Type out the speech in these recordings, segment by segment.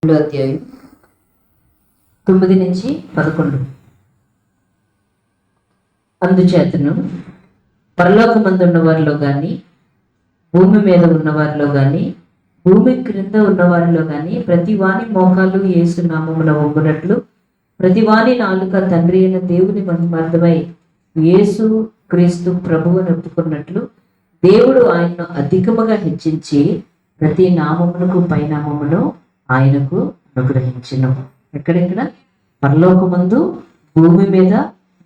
అధ్యాయం 9 నుంచి 11. అందుచేతను పరలోకమందు వారిలో గాని, భూమి మీద ఉన్నవారిలో గాని, భూమి క్రింద ఉన్నవారిలో గాని ప్రతి వాని మోకాలు యేసు నామమున వంగునట్లు, ప్రతి వాని నాలుక తండ్రి అయిన దేవుని మహిమార్థమై యేసు క్రీస్తు ప్రభువును ఒప్పుకున్నట్లు దేవుడు ఆయన్ను అధికముగా హెచ్చించి ప్రతి నామమునకు పైనామమును ఆయనకు అనుగ్రహించును. ఎక్కడెక్కడ? పరలోకమందు, భూమి మీద,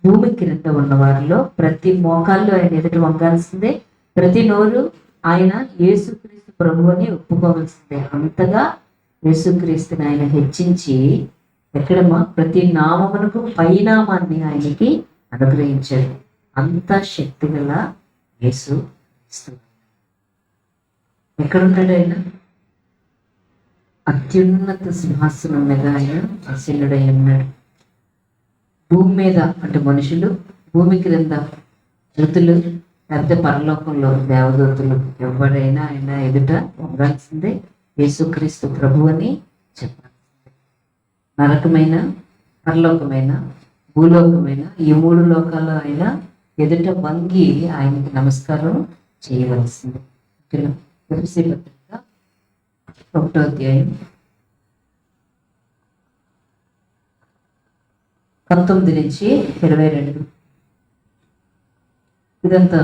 భూమి క్రింద ఉన్న వారిలో ప్రతి మోకాళ్ళు ఆయన ఎదుటి వంగాల్సిందే, ప్రతి నోరు ఆయన యేసుక్రీస్తు ప్రభువుని ఒప్పుకోవాల్సిందే. అంతగా యేసుక్రీస్తుని ఆయన హెచ్చించి ఎక్కడమ్మా ప్రతి నామమునకు పైనామాన్ని ఆయనకి అనుగ్రహించాడు. అంత శక్తి గల యేసు ఎక్కడున్నాడు? ఆయన అత్యున్నత సింహాసనం మీద ఆయన ఆసీనుడై ఉన్నాడు. భూమి మీద అంటే మనుషులు, భూమి క్రింద ఋతులు, లేకపోతే పరలోకంలో దేవదూతలు ఎవరైనా ఆయన ఎదుట వంగాల్సిందే, యేసుక్రీస్తు ప్రభు అని చెప్పాల్సిందే. నరకమైన, పరలోకమైన, భూలోకమైన ఈ 3 లోకాల్లో ఆయన ఎదుట వంగి ఆయనకి నమస్కారం చేయవలసింది. ఎఫెసీ పత్రిక 1వ అధ్యాయం 19 నుంచి 22. ఇదంతా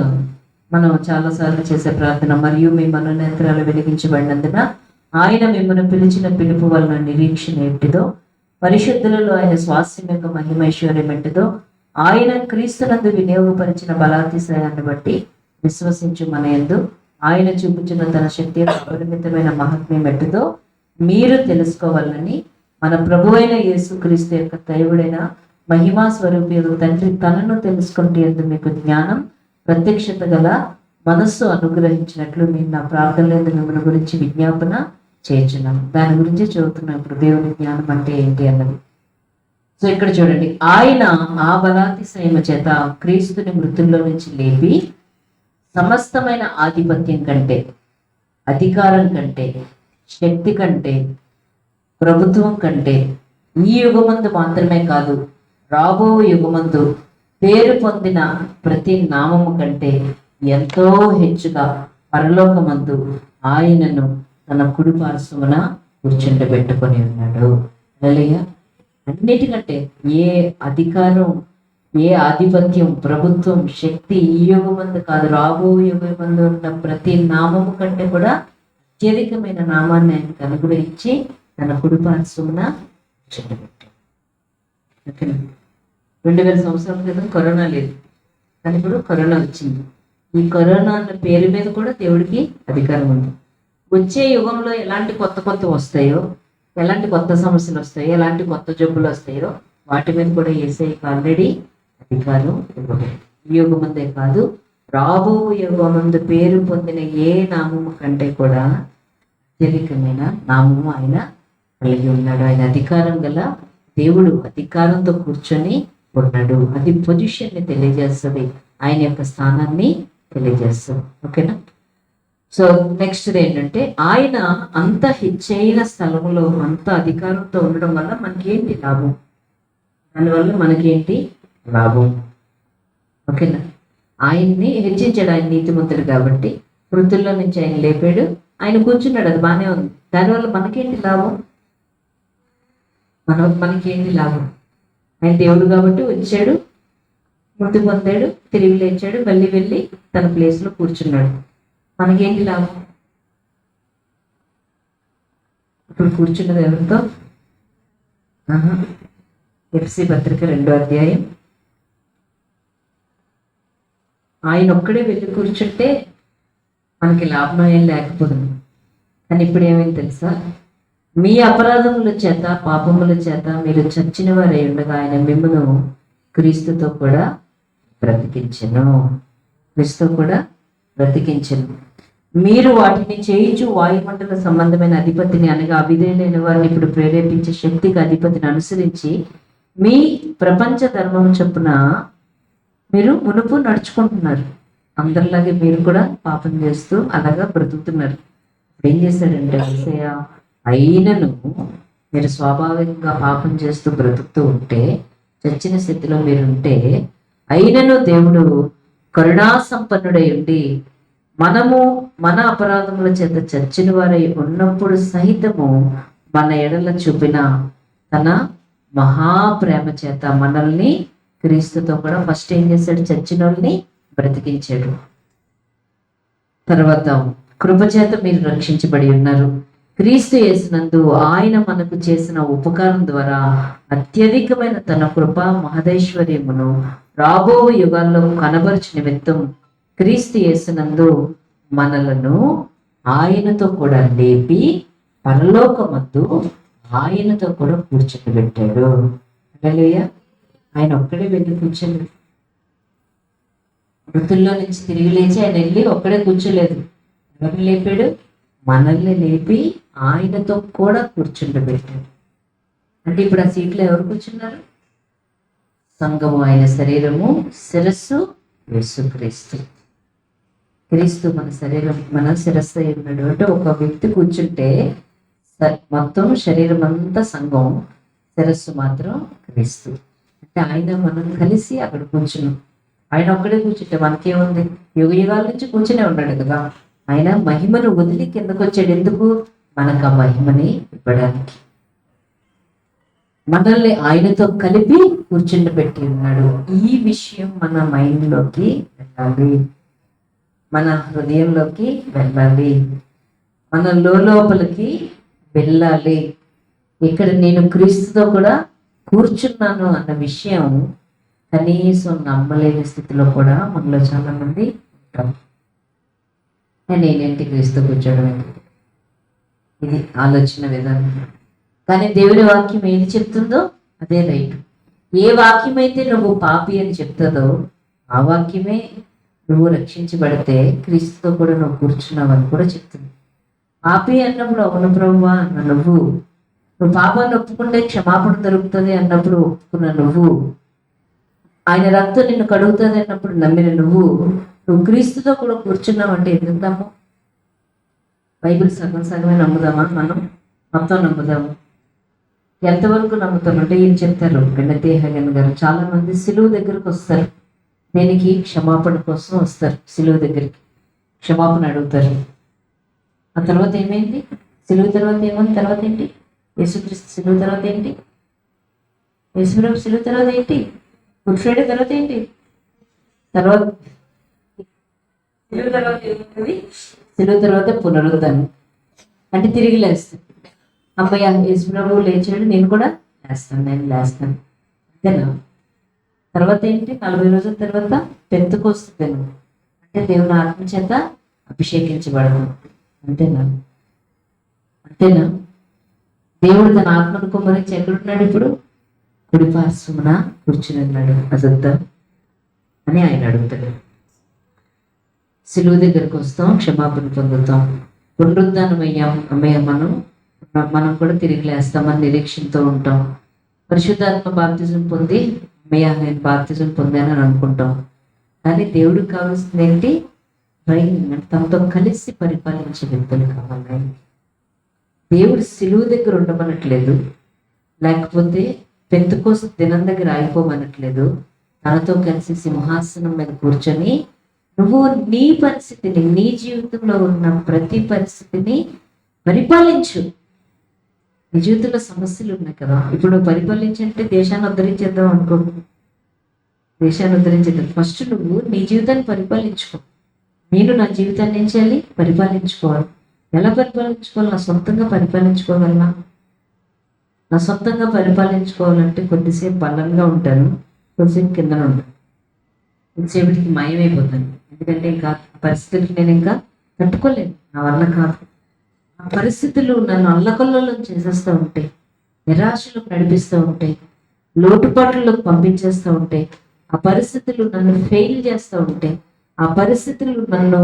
మనం చాలాసార్లు చేసే ప్రార్థన. మరియు మీ మనోనేత్రాలు వెలిగించబడినందున ఆయన మిమ్మల్ని పిలిచిన పిలుపు వలన నిరీక్షణ ఎట్టిదో, పరిశుద్ధులలో ఆయన స్వాస్థ్యం యొక్క మహిమైశ్వర్యం ఎట్టిదో, ఆయన క్రీస్తునందు వినియోగపరిచిన బలాతిశయాన్ని బట్టి విశ్వసించు మన యందు ఆయన చూపుచున్న తన శక్తి యొక్క అపరిమితమైన మహాత్మ్యం ఎట్టిదో మీరు తెలుసుకోవాలని మన ప్రభువైన యేసుక్రీస్తు యొక్క దైవుడైన మహిమా స్వరూపి తండ్రి తనను తెలుసుకుంటే ఎందు మీకు జ్ఞానం ప్రత్యక్షత గల మనస్సు అనుగ్రహించినట్లు నేను నా ప్రార్థనలేదు మిమ్మల్ని గురించి విజ్ఞాపన చేయించున్నాను. దాని గురించి చదువుతున్నాను. ఇప్పుడు దేవుని జ్ఞానం అంటే ఏంటి అన్నది. సో ఇక్కడ చూడండి, ఆయన ఆ బలాతిశయమ చేత క్రీస్తుని మృతుల్లో నుంచి లేపి సమస్తమైన ఆధిపత్యం కంటే, అధికారం కంటే, శక్తి కంటే, ప్రభుత్వం కంటే, ఈ యుగమందు మాత్రమే కాదు రాబో యుగమందు పేరు పొందిన ప్రతి నామము కంటే ఎంతో హెచ్చుగా పరలోకమందు ఆయనను తన కుడి పార్శ్వమున కూర్చుండబెట్టుకొని ఉన్నాడు. హల్లెలూయా. అన్నిటికంటే ఏ అధికారం, ఏ ఆధిపత్యం, ప్రభుత్వం, శక్తి ఈ యుగమందు కాదు రాబో యుగమందు ఉన్న ప్రతి నామము కంటే కూడా అత్యధికమైన నామాన్ని ఆయనకు అనుగ్రహించి తన కుడి పార్శ్వమున కూర్చుండబెట్టాడు. 2000 సంవత్సరాల క్రితం కరోనా లేదు, కానీ ఇప్పుడు కరోనా వచ్చింది. ఈ కరోనా అన్న పేరు మీద కూడా దేవుడికి అధికారం ఉంది. వచ్చే యుగంలో ఎలాంటి కొత్త కొత్త వస్తాయో, ఎలాంటి కొత్త సమస్యలు వస్తాయో, ఎలాంటి కొత్త జబ్బులు వస్తాయో వాటి మీద కూడా యేసయ్యకి ఆల్రెడీ అధికారం ఇవ్వబడింది. ఈ యుగమందే కాదు రాబో యుగమందు పేరు పొందిన ఏ నామము కంటే కూడా అత్యధికమైన నామము ఆయన కలిగి ఉన్నాడు. ఆయన అధికారం గల దేవుడు, అధికారంతో కూర్చొని ఉన్నాడు. అది పొజిషన్ని తెలియజేస్తుంది, ఆయన యొక్క స్థానాన్ని తెలియజేస్తుంది. ఓకేనా? సో నెక్స్ట్ ఏంటంటే ఆయన అంత హెచ్చైన స్థలంలో అంత అధికారంతో ఉండడం వల్ల మనకేంటి లాభం? దానివల్ల మనకేంటి లాభం? ఓకేనా? ఆయన్ని హెచ్చించాడు, ఆయన నీతిమంతుడు కాబట్టి మృతుల్లో నుంచి ఆయన లేపాడు, ఆయన కూర్చున్నాడు, అది బాగానే ఉంది. దానివల్ల మనకేంటి లాభం? మనకేంటి లాభం? ఆయన దేవుడు కాబట్టి వచ్చాడు, మృతి పొందాడు, తిరిగి లేచాడు, మళ్ళీ వెళ్ళి తన ప్లేస్లో కూర్చున్నాడు. మనకేంటి లాభం? ఇప్పుడు కూర్చున్నది ఎవరితో? ఎఫెసీ పత్రిక 2వ అధ్యాయం. ఆయన ఒక్కడే వెళ్ళి కూర్చుంటే మనకి లాభం ఏం లేకపోతుంది. కానీ ఇప్పుడు ఏమైంది తెలుసా? మీ అపరాధముల చేత, పాపముల చేత మీరు చచ్చిన వారై ఉండగా ఆయన మిమ్మల్ని క్రీస్తుతో కూడా బ్రతికించెను. క్రీస్తుతో కూడా బ్రతికించెను. మీరు వాటిని చేయించు వాయుమండల సంబంధమైన అధిపతిని అనగా అవిధేయులైన వారిని ఇప్పుడు ప్రేరేపించే శక్తికి అధిపతిని అనుసరించి మీ ప్రపంచ ధర్మం చొప్పున మీరు మునుపు నడుచుకుంటున్నారు. అందరిలాగే మీరు కూడా పాపం చేస్తూ అలాగా బ్రతుకుతున్నారు. ఏం చేశాడంటే యేసయ్య అయినను మీరు స్వాభావికంగా పాపం చేస్తూ బ్రతుకుతూ ఉంటే, చచ్చిన స్థితిలో మీరుంటే, అయినను దేవుడు కరుణా సంపన్నుడై ఉండి మనము మన అపరాధముల చేత చచ్చిన వారై ఉన్నప్పుడు సహితము మన ఎడల చూపిన తన మహాప్రేమ చేత మనల్ని క్రీస్తుతో కూడా ఫస్ట్ ఏం చేశాడు? చచ్చిన వాళ్ళని బ్రతికించాడు. తర్వాత కృపచేత మీరు రక్షించబడి ఉన్నారు. క్రీస్తు యేసునందు ఆయన మనకు చేసిన ఉపకారం ద్వారా అత్యధికమైన తన కృప మహదైశ్వర్యమును రాబో యుగాల్లో కనబరుచు నిమిత్తం క్రీస్తు యేసునందు మనలను ఆయనతో కూడా లేపి పరలోకమందు ఆయనతో కూడా కూర్చోబెట్టాడు. హల్లెలూయా. ఆయన ఒక్కడే వెళ్ళి కూర్చోలేదు. మృతుల్లో నుంచి తిరిగి లేచి ఆయన వెళ్ళి ఒక్కడే కూర్చోలేదు. ఎవరిని లేపాడు? మనల్ని లేపి ఆయనతో కూడా కూర్చుండబెట్టాడు. అంటే ఇప్పుడు ఆ సీట్లో ఎవరు కూర్చున్నారు? సంఘము, ఆయన శరీరము, శిరస్సు యేసుక్రీస్తు. క్రీస్తు మన శరీరం, మన శిరస్సు అయి ఉన్నాడు. అంటే ఒక వ్యక్తి కూర్చుంటే మొత్తం శరీరం అంతా సంఘం, శిరస్సు మాత్రం క్రీస్తు. అంటే ఆయన మనం కలిసి అక్కడ కూర్చున్నాం. ఆయన ఒక్కడే కూర్చుంటే మనకేముంది? యుగ యుగాల నుంచి కూర్చునే ఉన్నాడు కదా. ఆయన మహిమను వదిలి కిందకు వచ్చాడు. ఎందుకు? మనకు ఆ మహిమని ఇవ్వడానికి. మనల్ని ఆయనతో కలిపి కూర్చుండబెట్టి ఉన్నాడు. ఈ విషయం మన మైండ్లోకి వెళ్ళాలి, మన హృదయంలోకి వెళ్ళాలి, మన లోపలికి వెళ్ళాలి. ఇక్కడ నేను క్రీస్తుతో కూడా కూర్చున్నాను అన్న విషయం కనీసం నమ్మలేని స్థితిలో కూడా మనలో చాలా మంది ఉంటాం. నేనేంటి క్రీస్తు కూర్చోవడం ఏంటి? ఇది ఆలోచన విధానం. కానీ దేవుని వాక్యం ఏది చెప్తుందో అదే రైట్. ఏ వాక్యం అయితే నువ్వు పాపి అని చెప్తుందో ఆ వాక్యమే నువ్వు రక్షించబడితే క్రీస్తుతో కూడా నువ్వు కూర్చున్నావని కూడా చెప్తుంది. పాపి అన్నప్పుడు అవును ప్రభువా అన్న నువ్వు పాపాన్ని ఒప్పుకుంటే క్షమాపణ దొరుకుతుంది అన్నప్పుడు ఒప్పుకున్న నువ్వు, ఆయన రక్తం నిన్ను కడుగుతుంది అన్నప్పుడు నమ్మిన నువ్వు క్రీస్తుతో కూడా కూర్చున్నావు అంటే ఎందుకు నమ్ము? బైబిల్ సగం సగమే నమ్ముదామా? మనం మొత్తం నమ్ముదాము. ఎంతవరకు నమ్ముతామంటే ఈయన చెప్తారు, గణతేహగన్ గారు, చాలా మంది సిలువ దగ్గరకు వస్తారు. దేనికి? క్షమాపణ కోసం వస్తారు. సిలువ దగ్గరికి క్షమాపణ అడుగుతారు. ఆ తర్వాత ఏమైంది? సిలువ తర్వాత ఏమైంది? తర్వాత ఏంటి? యేసుక్రీస్తు సిలువ తర్వాత ఏంటి? యేసుప్రభు సిలువ తర్వాత ఏంటి? గుడ్ ఫ్రైడే తర్వాత ఏంటి? తర్వాత సిలువ తర్వాత ఏముంటుంది? సిలువ తర్వాత పునరుద్ధానం, అంటే తిరిగి లేస్తాను. అమ్మయ్య యేసుప్రభు లేచాడు, నేను కూడా నేను లేస్తాను. అంతేనా? తర్వాత ఏంటి? 40 రోజుల తర్వాత పెంతెకొస్తేను, అంటే దేవుని ఆత్మ చేత అభిషేకించబడతాం. అంతేనా? అంతేనా? దేవుడు తన ఆత్మను కుమ్మరించి ఎక్కడున్నాడు? ఇప్పుడు కుడి పార్శ్వమున కూర్చుని ఉన్నాడు. అదంతా అని ఆయన అడుగుతాడు. సిలువ దగ్గరకు వస్తాం, క్షమాపణ పొందుతాం, పునరుద్ధానం అయ్యాం. అమ్మయ్య మనం కూడా తిరిగి లేస్తామని నిరీక్షణతో ఉంటాం. పరిశుద్ధాత్మ బాప్తిజం పొంది అమ్మయ్య నేను బాప్తిజం పొందానని అనుకుంటాం. కానీ దేవుడికి కావాల్సింది ఏంటి? తమతో కలిసి పరిపాలించే వ్యక్తులు కావాలి. దేవుడు సిలువ దగ్గర ఉండమనట్లేదు, లేకపోతే పెంతెకొస్తు దినం దగ్గర ఆగిపోమనట్లేదు. తనతో కలిసి సింహాసనం మీద కూర్చొని నువ్వు నీ పరిస్థితిని, నీ జీవితంలో ఉన్న ప్రతి పరిస్థితిని పరిపాలించు. నీ జీవితంలో సమస్యలు ఉన్నాయి కదా, ఇప్పుడు నువ్వు పరిపాలించంటే దేశాన్ని ఉద్ధరించేద్దాం అనుకో, దేశాన్ని ఉద్ధరించేద్దాం. ఫస్ట్ నువ్వు నీ జీవితాన్ని పరిపాలించుకో. నేను నా జీవితాన్ని ఏం చేయాలి? పరిపాలించుకోవాలి. ఎలా పరిపాలించుకోవాలి? నా సొంతంగా పరిపాలించుకోగలనా? నా సొంతంగా పరిపాలించుకోవాలంటే కొద్దిసేపు బలంగా ఉంటాను, కొద్దిసేపు కిందన ఉంటాను, కొద్దిసేపటికి మాయమైపోతాను. ఎందుకంటే ఇంకా పరిస్థితులకి నేను ఇంకా తట్టుకోలేను, నా వల్ల కాదు. ఆ పరిస్థితులు నన్ను అల్లకొల్లలో చేసేస్తూ ఉంటాయి, నిరాశలకు నడిపిస్తూ ఉంటాయి, లోటుపాట్లకు పంపించేస్తూ ఉంటాయి. ఆ పరిస్థితులు నన్ను ఫెయిల్ చేస్తూ ఉంటాయి. ఆ పరిస్థితులు నన్ను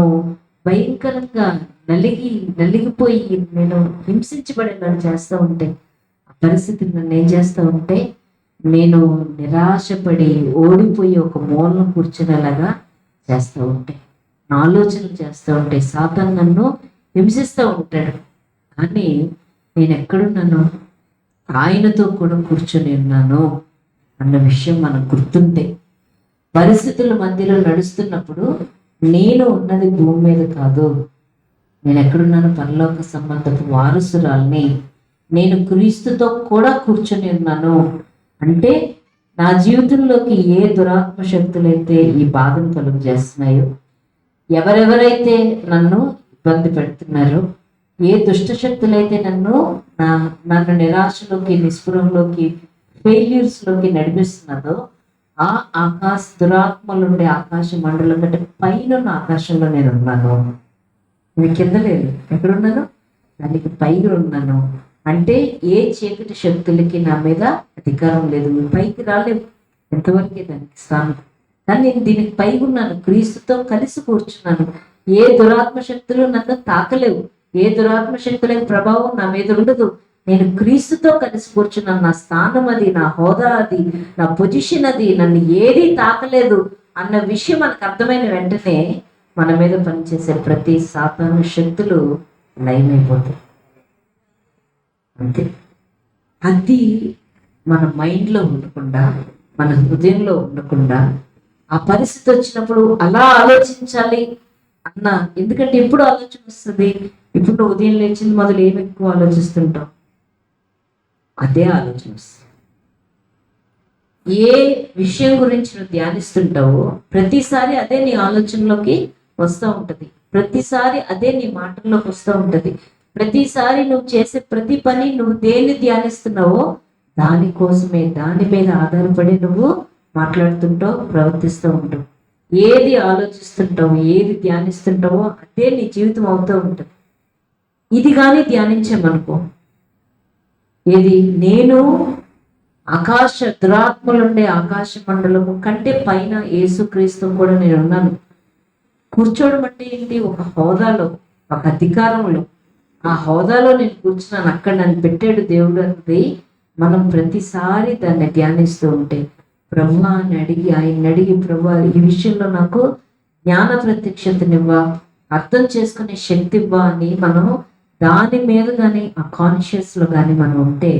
భయంకరంగా నలిగిపోయి నేను హింసించబడేలా చేస్తూ ఉంటాయి. ఆ పరిస్థితులు నన్ను ఏం చేస్తూ ఉంటే నేను నిరాశపడి ఓడిపోయి ఒక మూలను కూర్చునేలాగా చేస్తూ ఉంటాయి. నా ఆలోచనలు చేస్తూ ఉంటాయి. సాతాను నన్ను హింసిస్తూ ఉంటాడు. కానీ నేను ఎక్కడున్నాను? ఆయనతో కూడా కూర్చొని ఉన్నాను అన్న విషయం మనకు గుర్తుంటే, పరిస్థితుల మధ్యలో నడుస్తున్నప్పుడు నేను ఉన్నది భూమి మీద కాదు, నేను ఎక్కడున్నాను, పరలోక సంబంధపు వారసురాల్ని, నేను క్రీస్తుతో కూడా కూర్చొని ఉన్నాను అంటే నా జీవితంలోకి ఏ దురాత్మ శక్తులైతే ఈ బాధను కలుగు చేస్తున్నాయో, ఎవరెవరైతే నన్ను ఇబ్బంది పెడుతున్నారో, ఏ దుష్ట శక్తులైతే నన్ను నిరాశలోకి, నిస్పృహంలోకి, ఫెయిల్యూర్స్లోకి నడిపిస్తున్నదో, ఆ దురాత్మలుండే ఆకాశ మండలం కంటే పైన ఆకాశంలో నేను ఉన్నాను. నేను కింద లేదు, ఎక్కడున్నాను, దానికి పైన ఉన్నాను. అంటే ఏ చీకటి శక్తులకి నా మీద అధికారం లేదు, పైకి రాలేవు, ఎంతవరకే దానికి స్థానం. కానీ నేను దీనికి పై ఉన్నాను, క్రీస్తుతో కలిసి కూర్చున్నాను. ఏ దురాత్మ శక్తులు నన్ను తాకలేవు, ఏ దురాత్మ శక్తుల ప్రభావం నా మీద ఉండదు. నేను క్రీస్తుతో కలిసి కూర్చున్నాను. నా స్థానం అది, నా హోదా అది, నా పొజిషన్ అది, నన్ను ఏది తాకలేదు అన్న విషయం మనకు అర్థమైన వెంటనే మన మీద పనిచేసే ప్రతి సాతాను శక్తులు లయమైపోతాయి. అంతే. అది మన మైండ్లో ఉండకుండా, మన హృదయంలో ఉండకుండా, ఆ పరిస్థితి వచ్చినప్పుడు అలా ఆలోచించాలి అన్న, ఎందుకంటే ఎప్పుడు ఆలోచన వస్తుంది, ఇప్పుడు ఉదయం లేచింది మొదలు ఏమి ఎక్కువ ఆలోచిస్తుంటాం, అదే ఆలోచన వస్తుంది. ఏ విషయం గురించి నువ్వు ధ్యానిస్తుంటావో ప్రతిసారి అదే నీ ఆలోచనలోకి వస్తూ ఉంటుంది, ప్రతిసారి అదే నీ మాటల్లోకి వస్తూ ఉంటుంది. ప్రతిసారి నువ్వు చేసే ప్రతి పని, నువ్వు దేన్ని ధ్యానిస్తున్నావో దానికోసమే, దాని మీద ఆధారపడి నువ్వు మాట్లాడుతుంటావు, ప్రవర్తిస్తూ ఉంటావు. ఏది ఆలోచిస్తుంటావు, ఏది ధ్యానిస్తుంటావో అదే నీ జీవితం అవుతూ ఉంటుంది. ఇది కానీ ధ్యానించామనుకో, ఏది, నేను దురాత్మలుండే ఆకాశ మండలము కంటే పైన యేసుక్రీస్తు కూడా నేను ఉన్నాను. కూర్చోవడం అంటే ఏంటి, ఒక హోదాలో, ఒక అధికారంలో, ఆ హోదాలో నేను కూర్చున్నాను, అక్కడ నన్ను పెట్టాడు దేవుడు అన్నది మనం ప్రతిసారి దాన్ని ధ్యానిస్తూ ఉంటే, ప్రభు అని అడిగి, ఆయన్ని అడిగి, ప్రభు ఈ విషయంలో నాకు జ్ఞాన ప్రత్యక్షతనివ్వా, అర్థం చేసుకునే శక్తి ఇవ్వా అని మనం దాని మీద కానీ, ఆ కాన్షియస్లో కానీ మనం ఉంటే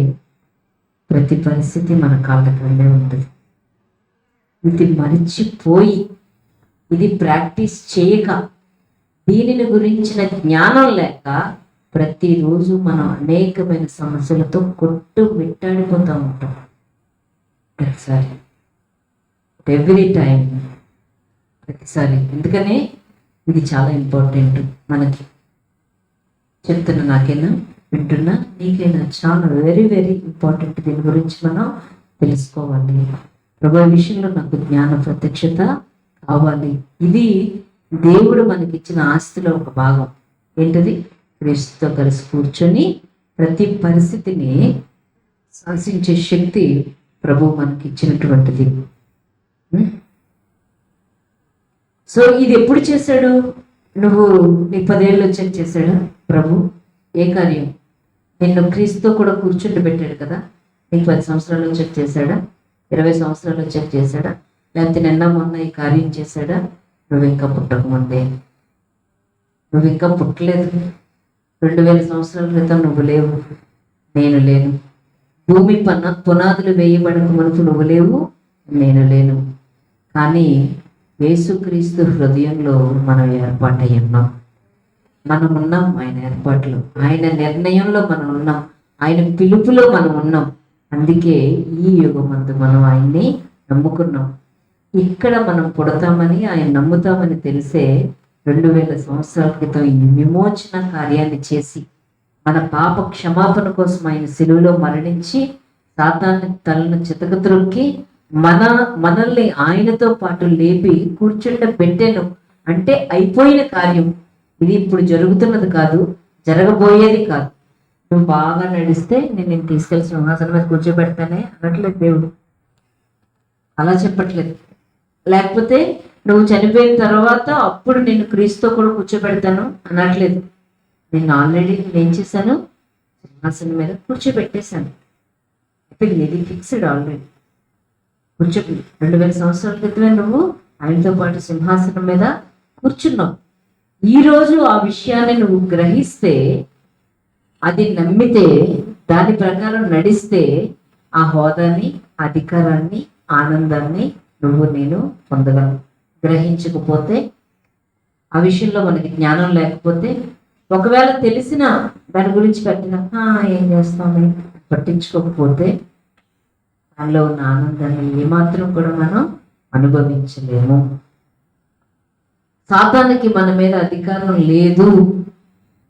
ప్రతి పరిస్థితి మన కాళ్ళ క్రిందే ఉంటుంది. ఇది మరిచిపోయి, ఇది ప్రాక్టీస్ చేయక, దీనిని గురించిన జ్ఞానం లేక ప్రతిరోజు మనం అనేకమైన సమస్యలతో మిట్టాడిపోతూ ఉంటాం. ప్రతిసారి, ఎవ్రీ టైం, ప్రతిసారి. ఎందుకనే ఇది చాలా ఇంపార్టెంట్ మనకి. చెప్తున్నా, నాకైనా వింటున్నా, నీకైనా చాలా వెరీ వెరీ ఇంపార్టెంట్. దీని గురించి మనం తెలుసుకోవాలి. ప్రభు విషయంలో నాకు జ్ఞాన ప్రత్యక్షత కావాలి. ఇది దేవుడు మనకిచ్చిన ఆస్తిలో ఒక భాగం. ఏంటది? క్రీస్తుతో కలిసి కూర్చొని ప్రతి పరిస్థితిని శాసించే శక్తి ప్రభు మనకి ఇచ్చినటువంటిది. సో ఇది ఎప్పుడు చేశాడు? నువ్వు నీ 10 ఏళ్ళు వచ్చాక చేశాడు ప్రభు. ఏ కార్యం? నిన్ను క్రీస్తుతో కూడా కూర్చుండి పెట్టాడు కదా. నీకు 10 సంవత్సరాలు వచ్చాక చేశాడా? 20 సంవత్సరాలు వచ్చాక చేశాడా? లేకపోతే నిన్న మొన్న ఈ కార్యం చేశాడా? నువ్వు ఇంకా పుట్టకముందే, నువ్వు ఇంకా పుట్టలేదు. 2000 సంవత్సరాల క్రితం నువ్వు లేవు, నేను లేను. భూమి పునాదులు వేయబడక మునుపు నువ్వు లేవు, నేను లేను. కానీ యేసుక్రీస్తు హృదయంలో మనం ఏర్పాటై ఉన్నాం. మనం ఉన్నాం ఆయన ఏర్పాట్లు, ఆయన నిర్ణయంలో మనం ఉన్నాం, ఆయన పిలుపులో మనం ఉన్నాం. అందుకే ఈ యుగమందు మనం ఆయన్ని నమ్ముకున్నాం. ఇక్కడ మనం పుడతామని, ఆయన నమ్ముతామని తెలిసే 2000 సంవత్సరాల క్రితం ఈ విమోచన కార్యాన్ని చేసి, మన పాప క్షమాపణ కోసం ఆయన సిలువలో మరణించి, సాతాను తలను చితకత్రొక్కి మనల్ని ఆయనతో పాటు లేపి కూర్చుండబెట్టాను. అంటే అయిపోయిన కార్యం. ఇది ఇప్పుడు జరుగుతున్నది కాదు, జరగబోయేది కాదు. నువ్వు బాగా నడిస్తే నేను తీసుకెళ్ళి సింహాసనం మీద కూర్చోబెడతానే అనట్లేదు దేవుడు, అలా చెప్పట్లేదు. లేకపోతే నువ్వు చనిపోయిన తర్వాత అప్పుడు నేను క్రీస్తుతో కూడా కూర్చోబెడతాను అనట్లేదు. నేను ఆల్రెడీ ఏం చేశాను? సింహాసనం మీద కూర్చోబెట్టేశాను. అయిపోయింది, ఇది ఫిక్స్డ్ ఆల్రెడీ. 2000 సంవత్సరాల క్రితమే నువ్వు ఆయనతో పాటు సింహాసనం మీద కూర్చున్నావు. ఈరోజు ఆ విషయాన్ని నువ్వు గ్రహిస్తే, అది నమ్మితే దాని ప్రకారం నడిస్తే ఆ హోదాని, అధికారాన్ని, ఆనందాన్ని నువ్వు నేను పొందగలను. గ్రహించకపోతే, ఆ విషయంలో మనకి జ్ఞానం లేకపోతే, ఒకవేళ తెలిసిన దాని గురించి పెట్టినా ఏం చేస్తామని పట్టించుకోకపోతే దానిలో ఉన్న ఆనందాన్ని ఏమాత్రం కూడా మనం అనుభవించలేము. సాతానికి మన మీద అధికారం లేదు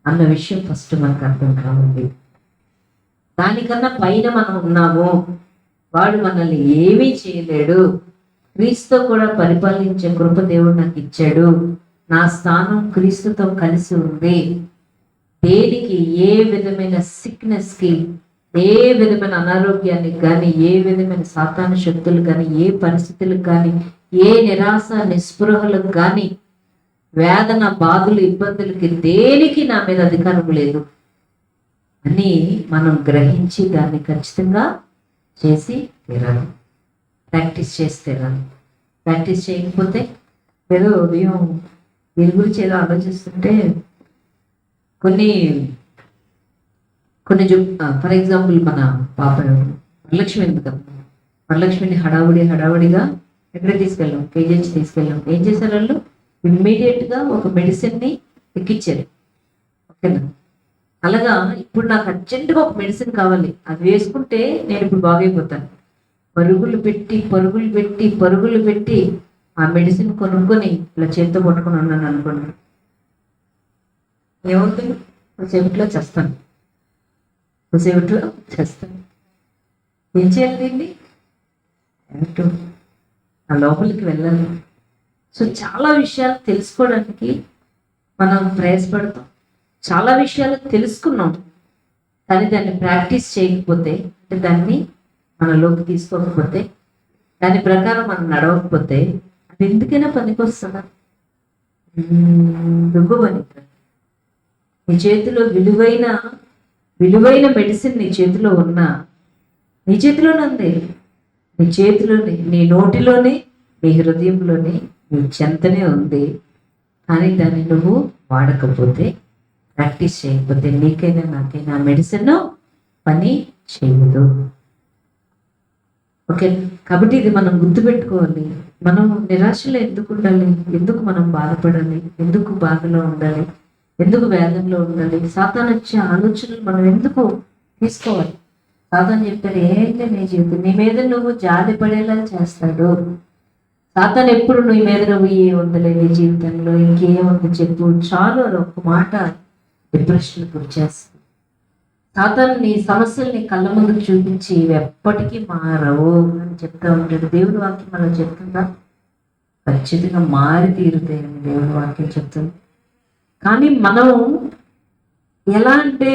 అన్న విషయం ఫస్ట్ మనకు అర్థం కావాలి. దానికన్నా పైన మనం ఉన్నాము, వాడు మనల్ని ఏమీ చేయలేడు, క్రీస్తుతో కూడా పరిపాలించే కృప దేవుడు నాకు ఇచ్చాడు, నా స్థానం క్రీస్తుతో కలిసి ఉంది. దేనికి, ఏ విధమైన సిక్నెస్కి, ఏ విధమైన అనారోగ్యానికి కానీ, ఏ విధమైన సాతాను శక్తులు కానీ, ఏ పరిస్థితులకు కానీ, ఏ నిరాశ నిస్పృహలకు కానీ, వేదన బాధలు ఇబ్బందులకి దేనికి నా మీద అధికారం లేదు అని మనం గ్రహించి దాన్ని ఖచ్చితంగా చేసి తీరాలి. ప్రాక్టీస్ చేసి తీరాలి. ప్రాక్టీస్ చేయకపోతే ఏదో ఉదయం దీని గురించి ఏదో ఆలోచిస్తుంటే కొన్ని ఫర్ ఎగ్జాంపుల్ మన పాప వరలక్ష్మి ఉంది కదా, వరలక్ష్మిని హడావుడిగా ఎక్కడికి తీసుకెళ్ళాం, కేజీహెచ్ తీసుకెళ్ళాం. ఏం చేశారు వాళ్ళు? ఇమ్మీడియట్గా ఒక మెడిసిన్ని ఎక్కిచ్చారు. ఓకేనా? అలాగా ఇప్పుడు నాకు అర్జెంటుగా ఒక మెడిసిన్ కావాలి, అది వేసుకుంటే నేను ఇప్పుడు బాగైపోతాను. పరుగులు పెట్టి ఆ మెడిసిన్ కొనుక్కొని ఇలా చేతితో పట్టుకొని ఉన్నాను అనుకోండి, ఏమవుతుంది? కొద్దిసేపట్లో చేస్తాను. ఏం చేయాలి? దీన్ని ఆ లోపలికి వెళ్ళాలి. సో చాలా విషయాలు తెలుసుకోవడానికి మనం ప్రయాసపడతాం. చాలా విషయాలు తెలుసుకున్నాం, కానీ దాన్ని ప్రాక్టీస్ చేయకపోతే, అంటే దాన్ని మనలోకి తీసుకోకపోతే, దాని ప్రకారం మనం నడవకపోతే అది ఎందుకైనా పనికొస్తుందా? దుబ్బు పని. నీ చేతిలో విలువైన మెడిసిన్ నీ చేతిలో ఉన్నా, నీ చేతిలోనే ఉంది, నీ చేతిలోనే, నీ నోటిలోనే, నీ హృదయంలోనే, నీ చెంతనే ఉంది. కానీ దాన్ని నువ్వు వాడకపోతే, ప్రాక్టీస్ చేయకపోతే నీకైనా నాకైనా మెడిసిన్ పని చేయదు. ఓకే, కాబట్టి ఇది మనం గుర్తుపెట్టుకోవాలి. మనం నిరాశలో ఎందుకు ఉండాలి? ఎందుకు మనం బాధపడాలి? ఎందుకు బాధలో ఉండాలి? ఎందుకు వేదంలో ఉండాలి? సాతాను వచ్చే ఆలోచనలు మనం ఎందుకు తీసుకోవాలి? సాతాను చెప్తాడు, ఏంటి నీ జీవితం, నీ మీద నువ్వు జాలి పడేలా చేస్తాడు. సాతాను ఎప్పుడు నీ మీద నువ్వు ఏముందలే నీ జీవితంలో, ఇంకేముంది చెప్పు, చాలు అని ఒక మాట డిప్రెషన్ గురి చేస్తుంది. సాతాను నీ సమస్యల్ని కళ్ళ ముందు చూపించి ఎప్పటికీ మారవు అని చెప్తా ఉంటాడు. దేవుని వాక్యం మనం చెప్తుందా? ఖచ్చితంగా మారి తీరుతాయని దేవుని వాక్యం చెప్తుంది. కానీ మనం ఎలా అంటే,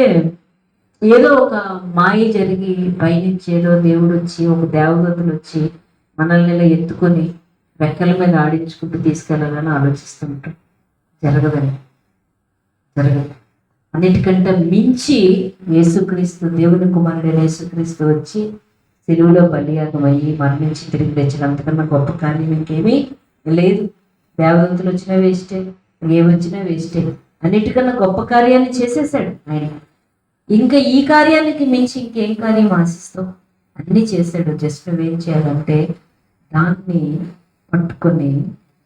ఏదో ఒక మాయ జరిగి పైనుంచి ఏదో దేవుడు వచ్చి, ఒక దేవదూతలు వచ్చి మనల్ని ఇలా ఎత్తుకొని రెక్కల మీద ఆడించుకుంటూ తీసుకెళ్ళాలని ఆలోచిస్తుంటాం. జరగదు. అన్నిటికంటే మించి యేసుక్రీస్తు, దేవుని కుమారుడైన యేసుక్రీస్తు వచ్చి సిలువలో బలియాగం అయ్యి మరణించి తిరిగి తెచ్చినంతకన్నా గొప్ప కార్యం ఇంకేమీ లేదు. దేవదూతలు వచ్చినా వేస్టే, ఏమొచ్చినా వేస్టే. అన్నిటికన్నా గొప్ప కార్యాన్ని చేసేసాడు ఆయన. ఇంకా ఈ కార్యానికి మించి ఇంకేం కార్యం ఆశిస్తావు? అన్నీ చేశాడు. జస్ట్ నువ్వేం చేయాలంటే దాన్ని పట్టుకొని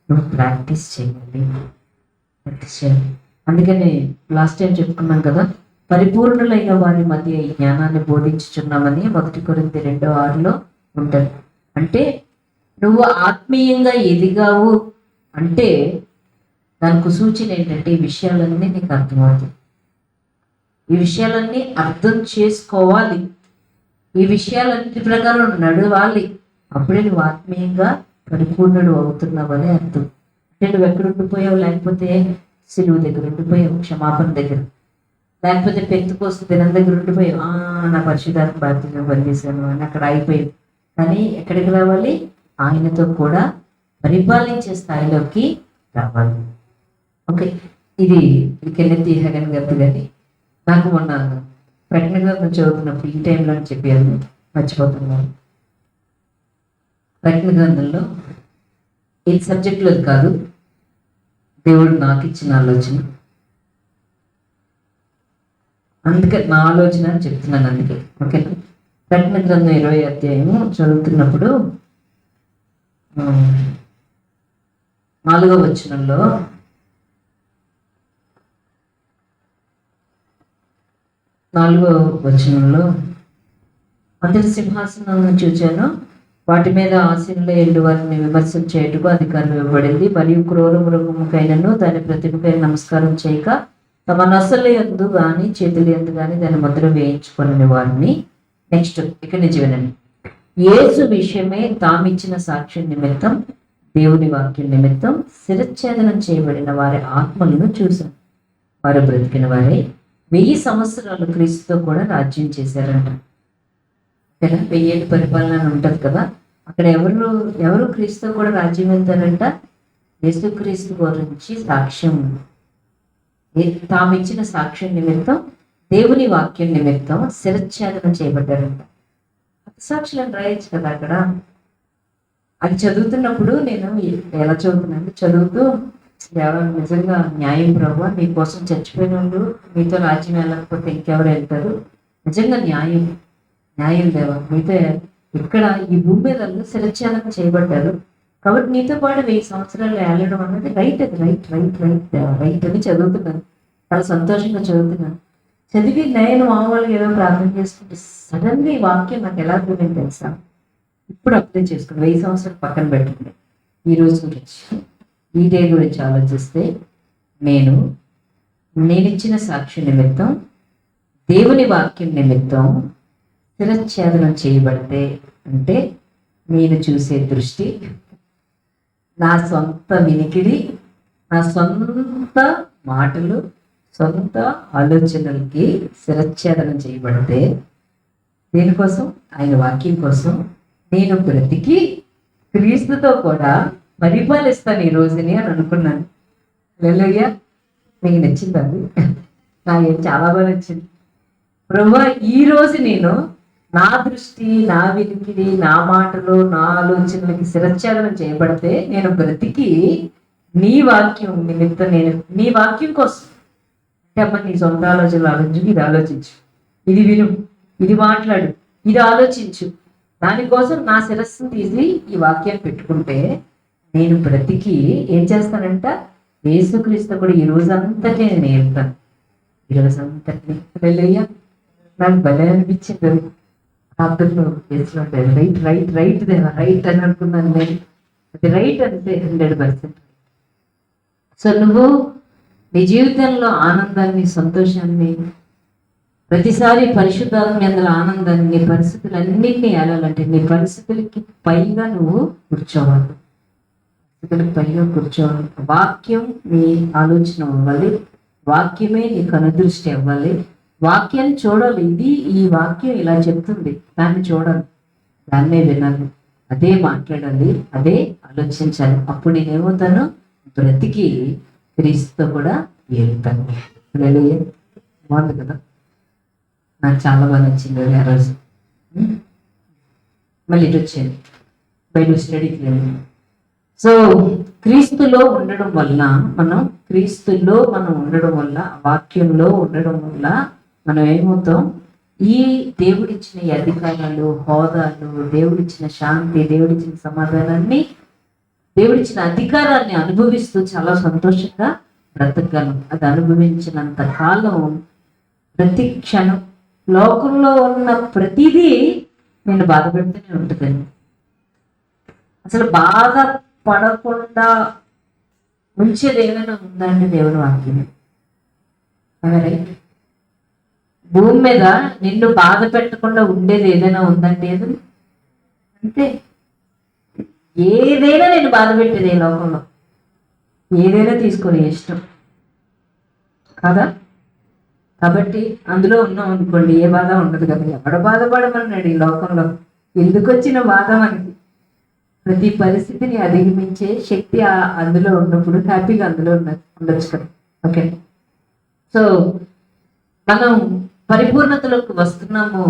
నువ్వు ప్రాక్టీస్ చేయాలి. అందుకని లాస్ట్ టైం చెప్పుకున్నాం కదా, పరిపూర్ణులైన వారి మధ్య ఈ జ్ఞానాన్ని బోధించుచున్నామని 1 కొరింథీ 2:6 ఉంటుంది. అంటే నువ్వు ఆత్మీయంగా ఎదిగావు అంటే దానికి సూచన ఏంటంటే, ఈ విషయాలన్నీ నీకు అర్థమవుతాయి. ఈ విషయాలన్నీ అర్థం చేసుకోవాలి. ఈ విషయాలన్నిటి ప్రకారం నడవాలి. అప్పుడే నువ్వు ఆత్మీయంగా పరిపూర్ణుడు అవుతున్నావని అర్థం. అంటే నువ్వు ఎక్కడ ఉండిపోయావు? లేకపోతే సిలువ దగ్గర ఉండిపోయావు, క్షమాపణ దగ్గర, లేకపోతే పెంతుకోస్తు దినం దగ్గర ఉండిపోయావు, నా పరిశుద్ధాత్మ బాధ్యతను పనిచేశాను అని అక్కడ అయిపోయావు. కానీ ఎక్కడికి రావాలి? ఆయనతో కూడా పరిపాలించే స్థాయిలోకి రావాలి. ఓకే, ఇది కెన్నెత్ హగన్ గారు. కానీ నాకు మొన్న ప్రకటన గ్రంథం చదువుతున్నప్పుడు ఈ టైంలో అని చెప్పాను, మర్చిపోతున్నాను. ప్రకటన గ్రంథంలో ఈ సబ్జెక్టులో కాదు, దేవుడు నాకు ఇచ్చిన ఆలోచన. అందుకే నా ఆలోచన అని చెప్తున్నాను. అందుకే ఓకేనా. ప్రకటన గ్రంథం 20 అధ్యాయము చదువుతున్నప్పుడు 4వ వచనంలో అంతటి సింహాసనం చూచాను, వాటి మీద ఆసీనుల ఎండు వారిని విమర్శన చేయుటకు అధికారం ఇవ్వబడింది. మరియు క్రూర మృగముకైనను దాని ప్రతిభకైన నమస్కారం చేయక తమ నొసల యందు కానీ చేతుల యందు కానీ దాని ముద్ర వేయించుకుని వారిని. నెక్స్ట్ ఇక్కడ నుంచి వినండి. యేసు విషయమే తామిచ్చిన సాక్ష్యం నిమిత్తం, దేవుని వాక్యం నిమిత్తం శిరచ్ఛేదనం చేయబడిన వారి ఆత్మలను చూశాను. వారు బ్రతికిన వారే 1000 సంవత్సరాలు క్రీస్తుతో కూడా రాజ్యం చేశారంట కదా. 1000 ఏళ్ళ పరిపాలన అని ఉంటుంది కదా. అక్కడ ఎవరు క్రీస్తుతో కూడా రాజ్యం వెళ్తారంట? యేసుక్రీస్తు గురించి సాక్ష్యం, తామిచ్చిన సాక్ష్యం నిమిత్తం, దేవుని వాక్యం నిమిత్తం శిరచ్ఛేదనం చేయబడ్డారంట. సాక్షులను రాయొచ్చు కదా అక్కడ. అది చదువుతున్నప్పుడు నేను ఎలా చదువుతున్నాను, చదువుతూ నిజంగా న్యాయం ప్రభు, మీకోసం చచ్చిపోయిన వాళ్ళు మీతో రాజ్యం వెళ్ళకపోతే ఇంకెవరు వెళ్తారు? నిజంగా న్యాయం దేవా, మీతో ఇక్కడ ఈ భూమి మీద శిరచ్ఛేదనం చేయబడ్డారు కాబట్టి నీతో పాటు 1000 సంవత్సరాలు వెళ్ళడం అన్నది రైట్. అది రైట్ అని చదువుతున్నాను. చాలా సంతోషంగా చదువుతున్నాను. చదివి నేను మామూలుగా ఏదో ప్రార్థన చేసుకుంటే సడన్గా ఈ వాక్యం నాకు ఎలా అర్థమైంది తెలుసా? ఇప్పుడు అప్లై చేసుకుని 1000 సంవత్సరాలు పక్కన పెట్టుకుని ఈ రోజు గురించి, ఈ డే గురించి ఆలోచిస్తే, నేనిచ్చిన సాక్షి నిమిత్తం, దేవుని వాక్యం నిమిత్తం శిరచ్ఛేదనం చేయబడితే, అంటే నేను చూసే దృష్టి, నా సొంత వినికిడి, నా సొంత మాటలు, సొంత ఆలోచనలకి శిరచ్ఛేదనం చేయబడితే, దేనికోసం? ఆయన వాక్యం కోసం నేను బ్రతికి క్రీస్తుతో కూడా పరిపాలిస్తాను ఈ రోజుని అని అనుకున్నాను. హల్లెలూయా. మీకు నచ్చింది అది? నాకు చాలా బాగా నచ్చింది. ప్రభువా, ఈ రోజు నేను నా దృష్టి, నా వినికిడి, నా మాటలు, నా ఆలోచనలకి శిరచ్ఛేదనం చేయబడితే నేను బ్రతికి నీ వాక్యం నిమిత్తం, నేను నీ వాక్యం కోసం, అంటే అమ్మ నీ సొంత ఆలోచనలు ఆలోచించు, ఇది ఆలోచించు, ఇది విను, ఇది మాట్లాడు, ఇది ఆలోచించు, దానికోసం నా శిరస్సును తీసి ఈ వాక్యాన్ని పెట్టుకుంటే నేను బ్రతికి ఏం చేస్తానంట? యేసుక్రీస్తు కూడా ఈ రోజంతటి నేను నేర్పుతాను. ఈ రోజంతటి వెళ్ళయ్యా. నాకు భలే అనిపించింది. అర్థంలో చేసినట్టు రైట్ దేవా, రైట్ అని అనుకున్నాను నేను. అది రైట్ అంతే 100%. సో నువ్వు నీ జీవితంలో ఆనందాన్ని, సంతోషాన్ని, ప్రతిసారి పరిశుద్ధాత్మ అందులో ఆనందాన్ని, నీ పరిస్థితులన్నింటినీ వెళ్ళాలంటే నీ పరిస్థితులకి పైగా నువ్వు కూర్చోవాలి. వాక్యం నీ ఆలోచన అవ్వాలి, వాక్యమే నీ కనుదృష్టి అవ్వాలి, వాక్యాన్ని చూడాలి. ఈ వాక్యం ఇలా చెప్తుంది, దాన్ని చూడాలి, దాన్నే వినాలి, అదే మాట్లాడాలి, అదే ఆలోచించాలి. అప్పుడు నేనేమవుతాను? బ్రతికి క్రీస్తుతో కూడా వెళ్తాను. బాగుంది కదా. నాకు చాలా బాగా నచ్చింది ఆ రోజు. మళ్ళీ ఇటు వచ్చేది బైబిల్ స్టడీకి వెళ్ళి. సో క్రీస్తులో ఉండడం వల్ల మనం ఉండడం వల్ల, వాక్యంలో ఉండడం వల్ల మనం ఏమవుతాం? ఈ దేవుడిచ్చిన ఈ అధికారాలు, హోదాలు, దేవుడిచ్చిన శాంతి, దేవుడిచ్చిన సమాధానాన్ని, దేవుడిచ్చిన అధికారాన్ని అనుభవిస్తూ చాలా సంతోషంగా బ్రతకగలం. అది అనుభవించినంత కాలం ప్రతి క్షణం లోకంలో ఉన్న ప్రతిదీ నేను బాధ పెడుతూనే ఉంటుందండి. అసలు బాధ పడకుండా ఉంచేది ఏమైనా ఉందండి? దేవుని వాక్యమే. రైట్. భూమి మీద నిన్ను బాధ పెట్టకుండా ఉండేది ఏదైనా ఉందండి? ఏది అంతే. ఏదైనా నేను బాధ పెట్టేది ఈ లోకంలో, ఏదైనా తీసుకొని ఇష్టం కదా. కాబట్టి అందులో ఉన్నాం అనుకోండి, ఏ బాధ ఉండదు కదా. ఎవడ బాధపడమన్నాడు ఈ లోకంలో? ఎందుకు వచ్చిన బాధ మనకి? ప్రతి పరిస్థితిని అధిగమించే శక్తి అందులో ఉన్నప్పుడు హ్యాపీగా అందులో ఉండొచ్చు కదా. ఓకే. సో మనం పరిపూర్ణతలోకి వస్తున్నాము.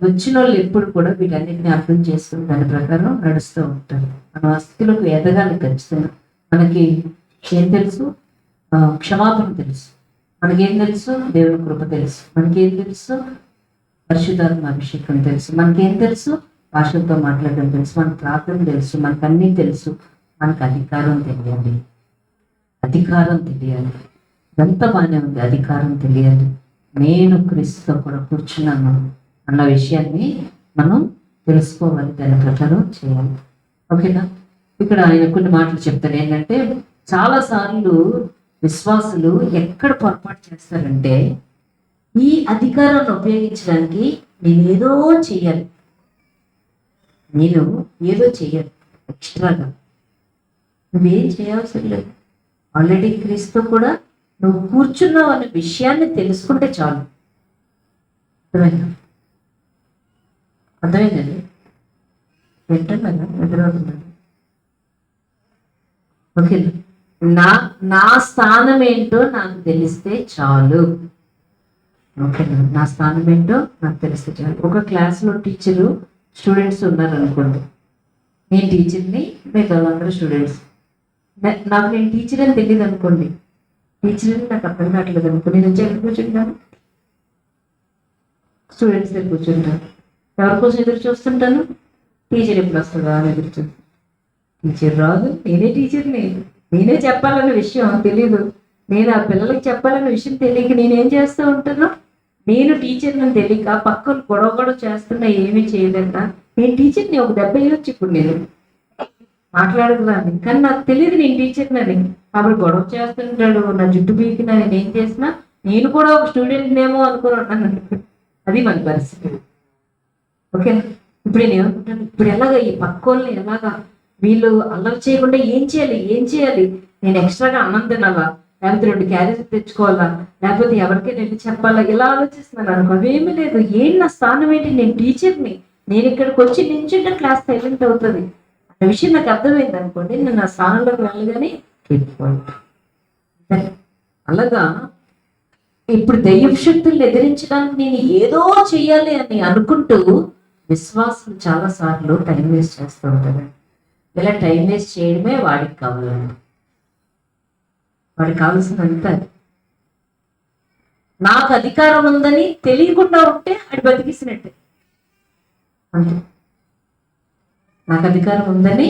వచ్చిన వాళ్ళు ఎప్పుడు కూడా వీటన్నిటిని అర్థం చేసుకుని దాని ప్రకారం నడుస్తూ ఉంటారు. మనం ఆ స్థితిలోకి ఎదగాలి ఖచ్చితంగా. మనకి ఏం తెలుసు? క్షమాపణ తెలుసు, మనకేం తెలుసు? దేవుని కృప తెలుసు. మనకేం తెలుసు? పరిశుద్ధాత్మ అభిషేకం తెలుసు. మనకేం తెలుసు? భాషలతో మాట్లాడడం తెలుసు. మనకు ప్రార్థన తెలుసు. మనకు అన్నీ తెలుసు. మనకు అధికారం తెలియాలి. అధికారం తెలియాలి. ఇదంతా బాగానే ఉంది. అధికారం తెలియాలి. నేను క్రీస్తుతో కూడా కూర్చున్నాను అన్న విషయాన్ని మనం తెలుసుకోవాలి. దాని ప్రకారం చేయాలి. ఓకేనా? ఇక్కడ ఆయన కొన్ని మాటలు చెప్తారు. ఏంటంటే చాలాసార్లు విశ్వాసులు ఎక్కడ పొరపాటు చేస్తారంటే, ఈ అధికారాన్ని ఉపయోగించడానికి నేను ఏదో చేయాలి ఎక్స్ట్రాగా. నువ్వేం చేయాల్సిన లేదు. ఆల్రెడీ క్రీస్తు కూడా నువ్వు కూర్చున్నావు అనే విషయాన్ని తెలుసుకుంటే చాలు. అర్థమైందండి? వింటున్నాను, ఎదురవుతున్నాను. ఓకే, నా స్థానం ఏంటో నాకు తెలిస్తే చాలు. ఓకేనా? నా స్థానం ఏంటో నాకు తెలిస్తే చాలు. ఒక క్లాస్లో టీచరు స్టూడెంట్స్ ఉన్నారనుకోండి, నేను టీచర్ని, మిగతా వాళ్ళందరూ స్టూడెంట్స్. నాకు నేను టీచర్ అని తెలియదు అనుకోండి, టీచర్ అని నాకు అర్థం కావట్లేదు అనుకోండి, నేను వచ్చి ఎక్కడ కూర్చుంటాను? స్టూడెంట్స్ దగ్గర కూర్చుంటాను. ఎవరి కోసం ఎదురు చూస్తుంటాను? టీచర్ ఎప్పుడు వస్తుందా అని ఎదురు చూస్తాను. టీచర్ రాదు, నేనే టీచర్ని, నేనే చెప్పాలన్న విషయం తెలియదు, నేను ఆ పిల్లలకి చెప్పాలన్న విషయం తెలియక నేనేం చేస్తూ ఉంటాను? నేను టీచర్ని తెలియక పక్కన గొడవ చేస్తున్నా, ఏమీ చేయలేక నేను టీచర్ని ఒక దెబ్బ వేయొచ్చు ఇప్పుడు నేను మాట్లాడకురాని, కానీ నాకు తెలియదు నేను టీచర్నని. అప్పుడు గొడవ చేస్తుంటాడు, నా జుట్టు పీకినా, నేను ఏం చేసినా నేను కూడా ఒక స్టూడెంట్నేమో అనుకున్నాను. అది మన పరిస్థితి. ఓకే, ఇప్పుడు నేను ఏమనుకుంటాను, ఇప్పుడు ఎలాగ ఈ పక్కోళ్ళని ఎలాగా వీళ్ళు అల్లరి చేయకుండా ఏం చేయాలి? నేను ఎక్స్ట్రాగా అన్నం తినాలా, లేకపోతే 2 క్యారేజ్ తెచ్చుకోవాలా, లేకపోతే ఎవరికైనా వెళ్ళి చెప్పాలా, ఇలా ఆలోచిస్తున్నాను అనుకో. అవేమీ లేదు. ఏంటి నా స్థానం ఏంటి? నేను టీచర్ని, నేను ఇక్కడికి వచ్చి నించుంటే క్లాస్ సైలెంట్ అవుతుంది అనే విషయం నాకు అర్థమైంది అనుకోండి, నేను నా స్థానంలోకి వెళ్ళగానే అలాగా ఇప్పుడు దైవ శక్తులను ఎదిరించడానికి నేను ఏదో చెయ్యాలి అని అనుకుంటూ విశ్వాసం చాలా సార్లు టైం వేస్ట్ చేస్తూ ఉంటారు. ఇలా టైం వేస్ట్ చేయడమే వాడికి కావాలండి. వాడికి కావాల్సినంత నాకు అధికారం ఉందని తెలియకుండా ఉంటే అది బతికిసినట్టే. అంతే. నాకు అధికారం ఉందని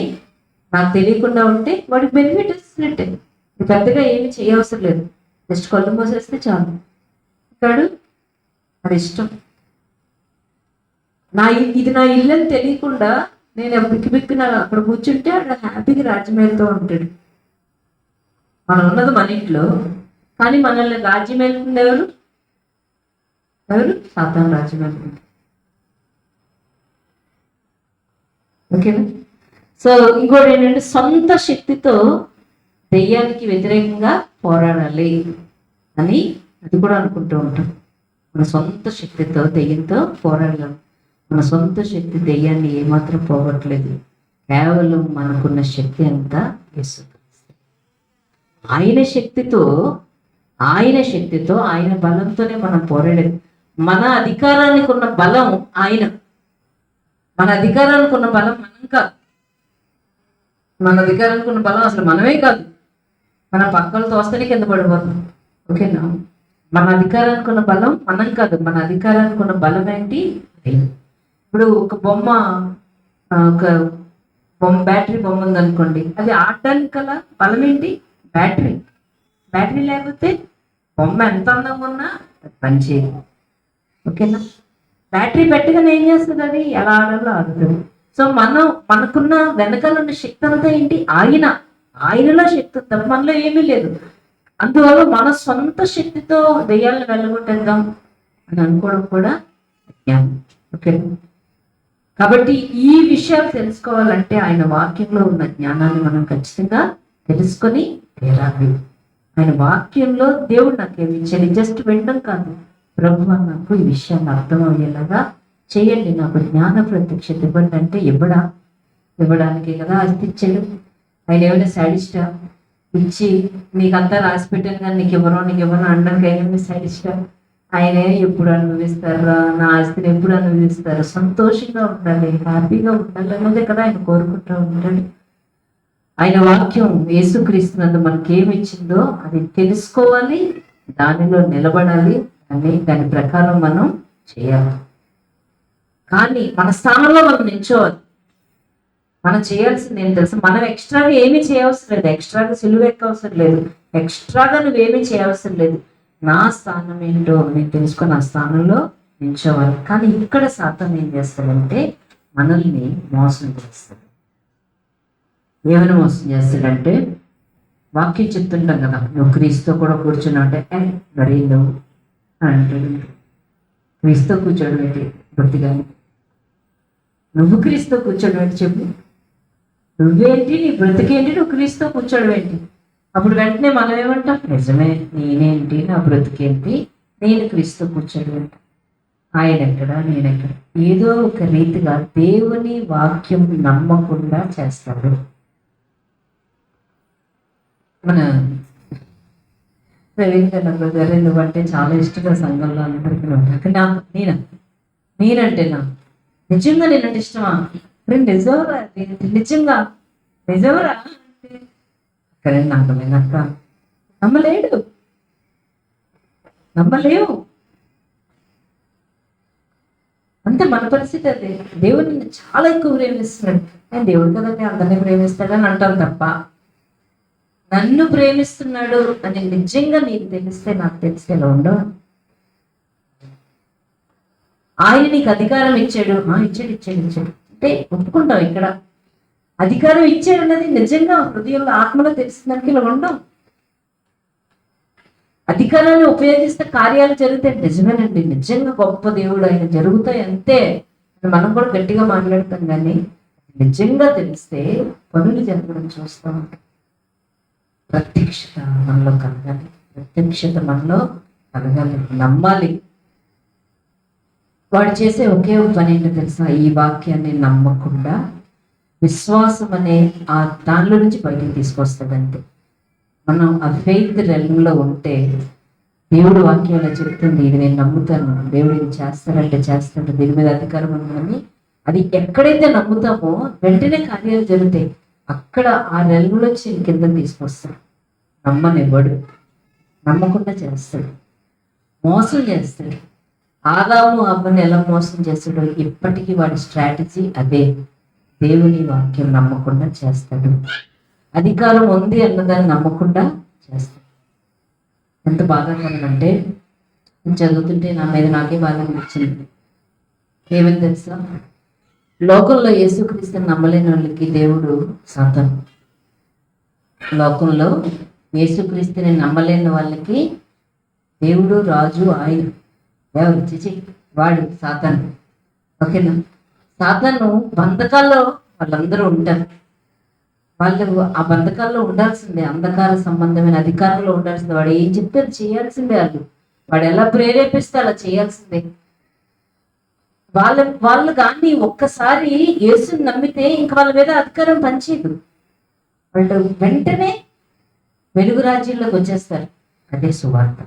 నాకు తెలియకుండా ఉంటే వాడికి బెనిఫిట్ ఇస్తున్నట్టే. పెద్దగా ఏమి చేయవసరం లేదు. జస్ట్ కళ్ళు మోసేస్తే చాలు. ఇక్కడ అది ఇష్టం. ఇది నా ఇల్లు అని తెలియకుండా నేను బిక్కి అక్కడ కూర్చుంటే అక్కడ హ్యాపీగా రాజ్యమేలుతూ ఉంటాడు. మనం ఉన్నది మన ఇంట్లో, కానీ మనల్ని రాజ్యం వెళ్తుంది ఎవరు? సాతాను రాజ్యం వెళ్తుంది. ఓకేనా? సో ఇంకోటి ఏంటంటే, సొంత శక్తితో దెయ్యానికి వ్యతిరేకంగా పోరాడాలి అని అది కూడా అనుకుంటూ ఉంటాం. మన సొంత శక్తితో దెయ్యంతో పోరాడలేము. మన సొంత శక్తి దెయ్యాన్ని ఏమాత్రం పోగొట్టలేదు. కేవలం మనకున్న శక్తి అంతా యేసుక్రీస్తు. ఆయన శక్తితో ఆయన బలంతోనే మనం పోరాడేది. మన అధికారానికి ఉన్న బలం ఆయన. మన అధికారానికి ఉన్న బలం మనం కాదు. మన అధికారానికి ఉన్న బలం అసలు మనమే కాదు. మన పక్కన తోస్తేనే కింద పడిపోతాం. ఓకేనా? మన అధికారానికి ఉన్న బలం మనం కాదు. మన అధికారానికి ఉన్న బలం ఏంటి? ఇప్పుడు ఒక బ్యాటరీ బొమ్మ ఉందనుకోండి, అది ఆడడానికి గల బలం ఏంటి? బ్యాటరీ లేకపోతే బొమ్మ ఎంత అందంగా ఉన్నా పనిచేయదు. ఓకేనా? బ్యాటరీ పెట్టగానే ఏం చేస్తుంది? అది ఎలా ఆడాలో ఆడుతుంది. సో మనకున్న వెనకాల ఉన్న శక్తి అంతా ఏంటి? ఆయనలో శక్తి తప్ప మనలో ఏమీ లేదు. అందువల్ల మన సొంత శక్తితో దెయ్యాలను వెళ్ళగొట్టేద్దాం అని అనుకోవడం కూడా జ్ఞానం. ఓకే, కాబట్టి ఈ విషయాలు తెలుసుకోవాలంటే ఆయన వాక్యంలో ఉన్న జ్ఞానాన్ని మనం ఖచ్చితంగా తెలుసుకొని తీరాలి. ఆయన వాక్యంలో దేవుడు నాకు ఏమి ఇచ్చాడు, జస్ట్ వినడం కాదు, ప్రభువా నాకు ఈ విషయాన్ని అర్థమయ్యేలాగా చేయండి, నాకు జ్ఞాన ప్రత్యక్షత ఇవ్వండి అంటే ఇవ్వడానికే కదా అది ఇచ్చాడు. ఆయన ఏమైనా సాడిస్టా? ఇచ్చి నీకంతా రాసి పెట్టాను కానీ నీకు ఇవ్వను అనడానికి ఆయన సాడిస్టా? ఆయనే ఎప్పుడు అనుభవిస్తారా, నా ఆస్తిని ఎప్పుడు అనుభవిస్తారు, సంతోషంగా ఉండాలి, హ్యాపీగా ఉండాలి అన్నదే కదా ఆయన కోరుకుంటూ ఉంటాడు. ఆయన వాక్యం యేసుక్రీస్తునందు మనకేమి ఇచ్చిందో అది తెలుసుకోవాలి, దానిలో నిలబడాలి, దాని ప్రకారం మనం చేయాలి. కానీ మన స్థానంలో మనం నిల్చోవాలి. మనం చేయాల్సింది ఏం తెలుసు, మనం ఎక్స్ట్రాగా ఏమీ చేయవసరం లేదు, ఎక్స్ట్రాగా సిలువ ఎక్కవసరం లేదు, ఎక్స్ట్రాగా నువ్వేమీ చేయవసరం లేదు. నా స్థానం ఏంటో నేను తెలుసుకొని నా స్థానంలో నిల్చోవాలి. కానీ ఇక్కడ సాతాను ఏం చేస్తాడంటే మనల్ని మోసం చేస్తాడు. ఏమైనా మోసం చేస్తాడంటే, వాక్యం చెప్తుంటాం కదా, నువ్వు క్రీస్తుతో కూడా కూర్చున్నావు అంటే మరి నువ్వు అంటాడు. క్రీస్తుతో కూర్చోడం ఏంటి బొత్తిగా? నువ్వు క్రీస్తుతో కూర్చోడం ఏంటి చెప్పు? నువ్వేంటి, నీ బ్రతికేంటి, నువ్వు క్రీస్తుతో కూర్చోడం ఏంటి? అప్పుడు వెంటనే మనం ఏమంటాం, నిజమే, నేనేంటి, నా బ్రతికేంటి, నేను క్రీస్తుతో కూర్చోడం ఏంటి, ఆయన ఎక్కడా నేనెక్కడ? ఏదో ఒక రీతిగా దేవుని వాక్యం నమ్మకుండా చేస్తాడు. మన రవీంద్ర బ్రదర్ నువ్వంటే చాలా ఇష్టంగా సంఘంలో అందరికీ ఉంటాను. నేనంటే నిజంగా నేనంటే ఇష్టమా? నిజంరా, నిజంగా నిజంరా అక్కడ నాకు వినక్క నమ్మలేవు. అంతే మన పరిస్థితి. అదే దేవుడిని చాలా ఎక్కువ ప్రేమిస్తున్నాడు. నేను దేవుడు కదండి అందరినీ ప్రేమిస్తాడని అంటాం తప్ప, నన్ను ప్రేమిస్తున్నాడు అని నిజంగా నీకు తెలిస్తే, నాకు తెలిస్తే ఎలా ఉండవు. ఆయన నీకు అధికారం ఇచ్చాడు, ఇచ్చాడు అంటే ఒప్పుకుంటావు. ఇక్కడ అధికారం ఇచ్చాడు అన్నది నిజంగా హృదయంలో ఆత్మలో తెలిసిందానికి ఇలా ఉండవు. అధికారాన్ని ఉపయోగిస్తే కార్యాలు జరుగుతాయి, నిజమేనండి, నిజంగా గొప్ప దేవుడు ఆయన, జరుగుతాయి అంతే. మనం కూడా గట్టిగా మాట్లాడతాం, కానీ నిజంగా తెలిస్తే పనులు జరగడం చూస్తాం. ప్రత్యక్షత మనలో కలగాలి, నమ్మాలి. వాడు చేసే ఒకే పని ఏంటో తెలుసా? ఈ వాక్యాన్ని నమ్మకుండా విశ్వాసం అనే ఆ దానిలో నుంచి బయటికి తీసుకొస్తాడంతే. మనం ఆ ఫెయిత్ రెల్మ్లో ఉంటే, దేవుడు వాక్యంలో చెప్తుంది, ఇది నేను నమ్ముతాను, దేవుడు ఇది చేస్తాడు, దీని మీద అధికారం ఉందని. అది ఎక్కడైతే నమ్ముతామో వెంటనే కార్యాలు జరుగుతాయి. అక్కడ ఆ రెల్మ్లో కింద తీసుకొస్తాడు. నమ్మనివ్వడు, నమ్మకుండా చేస్తాడు, మోసం చేస్తాడు. ఆదాము అవ్వని ఎలా మోసం చేస్తాడో ఇప్పటికీ వాడి స్ట్రాటజీ అదే. దేవుని వాక్యం నమ్మకుండా చేస్తాడు, అధికారం ఉంది అన్నదాన్ని నమ్మకుండా చేస్తాడు. ఎంత బాధాకరమంటే, నేను చదువుతుంటే నా మీద నాకే బాధ అనిపించింది. ఏమని తెలుసా? లోకంలో యేసుక్రీస్తుని నమ్మలేని వాళ్ళకి దేవుడు సాతాను. లోకంలో యేసుక్రీస్తుని నమ్మలేని వాళ్ళకి దేవుడు రాజు ఆయన. ఎవరు? వాడు సాతాను. ఓకేనా? సాతాను బంధకాల్లో వాళ్ళందరూ ఉంటారు. వాళ్ళు ఆ బంధకాల్లో ఉండాల్సిందే, అంధకార సంబంధమైన అధికారంలో ఉండాల్సిందే. వాడు ఏం చెప్తే అది చేయాల్సిందే, వాడు ఎలా ప్రేరేపిస్తే అలా చేయాల్సిందే. వాళ్ళు కానీ ఒక్కసారి యేసుని నమ్మితే ఇంక వాళ్ళ మీద అధికారం పనిచేయదు. వాళ్ళు వెంటనే వెలుగు రాజ్యంలోకి వచ్చేస్తారు. అదే సువార్త.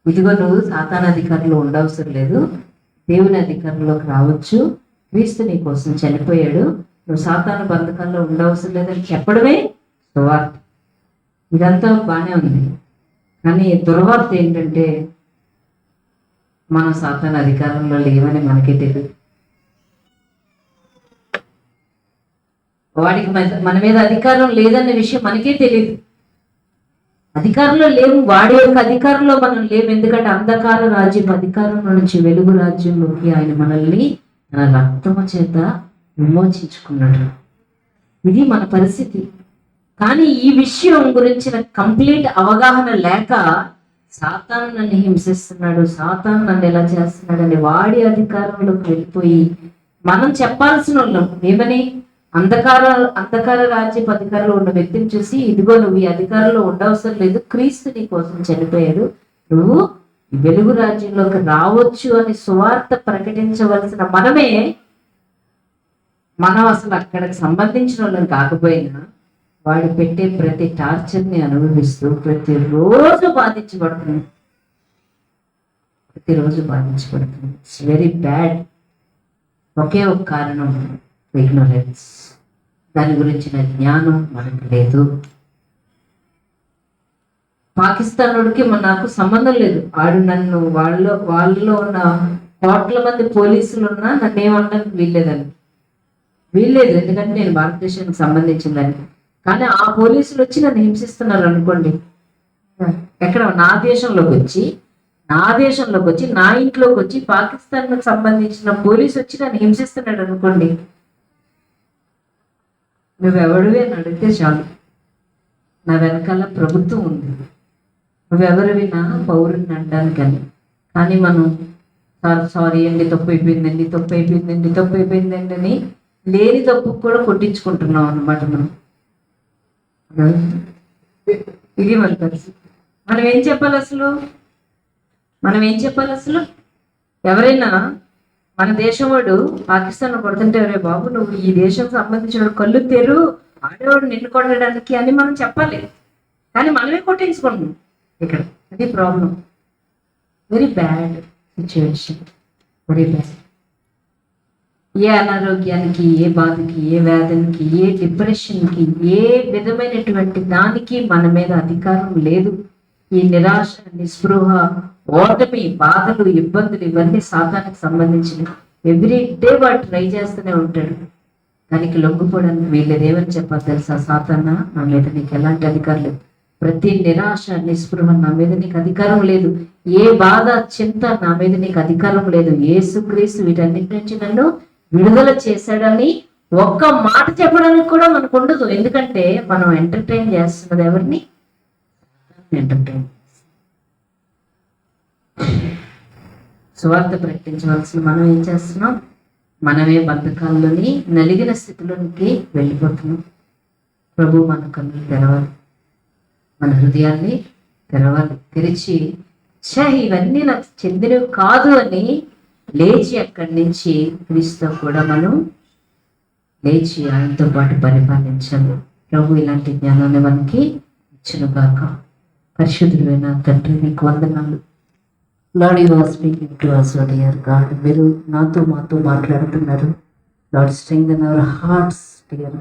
ఇదిగో నువ్వు సాతాను అధికారంలో ఉండవసరం లేదు, దేవుని అధికారంలోకి రావచ్చు, క్రీస్తు నీ కోసం చనిపోయాడు, నువ్వు సాతాను బంధకాల్లో ఉండవసరం లేదని చెప్పడమే సువార్త. ఇదంతా బాగానే ఉంది, కానీ దుర్వార్త ఏంటంటే మనం సాతాను అధికారంలో లేవని మనకే తెలియదు. వాడికి మన మీద అధికారం లేదన్న విషయం మనకే తెలియదు. అధికారంలో లేవు, వాడి యొక్క అధికారంలో మనం లేవు. ఎందుకంటే అంధకార రాజ్యం అధికారంలో నుంచి వెలుగు రాజ్యంలోకి ఆయన మనల్ని తన రక్తము చేత విమోచించుకున్నాడు. ఇది మన పరిస్థితి. కానీ ఈ విషయం గురించిన కంప్లీట్ అవగాహన లేక సాతాను నన్ను హింసిస్తున్నాడు, సాతాను నన్ను ఎలా చేస్తున్నాడని వాడి అధికారంలోకి వెళ్ళిపోయి మనం చెప్పాల్సిన వాళ్ళం ఏమని? అంధకార రాజ్యపు అధికారంలో ఉన్న వ్యక్తిని చూసి, ఇదిగో నువ్వు ఈ అధికారంలో ఉండవసరం లేదు, క్రీస్తు నీ కోసం చనిపోయాడు, నువ్వు వెలుగు రాజ్యంలోకి రావచ్చు అని సువార్త ప్రకటించవలసిన మనం అసలు అక్కడికి సంబంధించిన వాళ్ళని కాకపోయినా వాడు పెట్టే ప్రతి టార్చర్ని అనుభవిస్తూ ప్రతిరోజు బాధించబడుతుంది. It's very bad. ఒకే ఒక కారణం, ఇగ్నోరెన్స్. దాని గురించిన జ్ఞానం మనకు లేదు. పాకిస్తానుడికి నాకు సంబంధం లేదు. ఆడు నన్ను వాళ్ళలో ఉన్న కోట్ల మంది పోలీసులు ఉన్నా నన్ను ఏమనడానికి వీల్లేదు, ఎందుకంటే నేను భారతదేశానికి సంబంధించిందని. కానీ ఆ పోలీసులు వచ్చి నన్ను హింసిస్తున్నారు అనుకోండి, ఎక్కడ నా దేశంలోకి వచ్చి నా ఇంట్లోకి వచ్చి పాకిస్తాన్కి సంబంధించిన పోలీసు వచ్చి నన్ను హింసిస్తున్నాడు అనుకోండి, నువ్వెవడివి అని అడిగితే చాలు, నా వెనకాల ప్రభుత్వం ఉంది, నువ్వెవరివి నా పౌరుని అనడానికని. కానీ మనం సారీ అండి, తప్పు అయిపోయిందండి అని లేని తప్పు కూడా కొట్టించుకుంటున్నాం అన్నమాట మనం. ఇది మన పరిస్థితి. మనం ఏం చెప్పాలి అసలు? ఎవరైనా మన దేశం వాడు పాకిస్తాన్ కొడుతుంటే, రే బాబు నువ్వు ఈ దేశం సంబంధించిన కళ్ళు తెరు, ఆడేవాడు నిన్ను కొట్టడానికి అని మనం చెప్పాలి. కానీ మనమే కొట్టించుకుంటున్నాం ఇక్కడ. అది problem. Very bad situation, very bad. ఏ అనారోగ్యానికి, ఏ బాధకి, ఏ వ్యాధులకి, ఏ డిప్రెషన్కి, ఏ విధమైనటువంటి దానికి మన మీద అధికారం లేదు. ఈ నిరాశ, నిస్పృహ, ఓటమి, బాధలు, ఇబ్బందులు ఇవన్నీ సాతానికి సంబంధించిన. ఎవ్రీ డే వాడు ట్రై చేస్తూనే ఉంటాడు. దానికి లొంగిపోవడానికి వీళ్ళది. ఏమని చెప్పాలి తెలుసా? సాతాన, నా మీద నీకు ఎలాంటి అధికారం లేదు. ప్రతి నిరాశ, నిస్పృహ నా మీద నీకు అధికారం లేదు. ఏ బాధ, చింత నా మీద నీకు అధికారం లేదు. యేసుక్రీస్తు వీటన్నిటి నుంచి నన్ను విడుదల చేశాడని ఒక్క మాట చెప్పడానికి కూడా మనకు ఉండదు. ఎందుకంటే మనం ఎంటర్టైన్ చేస్తున్నది ఎవరిని? ఎంటర్టైన్. సువార్త ప్రకటించవలసిన మనం ఏం చేస్తున్నాం? మనమే బంధకాల్లోని నలిగిన స్థితిలోనికి వెళ్ళిపోతున్నాం. ప్రభు మన కన్నులు తెరవాలి, మన హృదయాన్ని తెరిచి ఇవన్నీ నాకు చెందినవి కాదు అని లేచి అక్కడి నుంచి క్రీస్తు కూడా మనం లేచి ఆయనతో పాటు పరిపాలించాలి. ప్రభు ఇలాంటి జ్ఞానాన్ని మనకి ఇచ్చును గాక. పరిశుద్ధుడైన తండ్రి, నీకు వందనాలు. Lord, you are speaking to us, O dear God. మీరు మాతో మాట్లాడుతున్నారు. Lord, strengthen our hearts, dear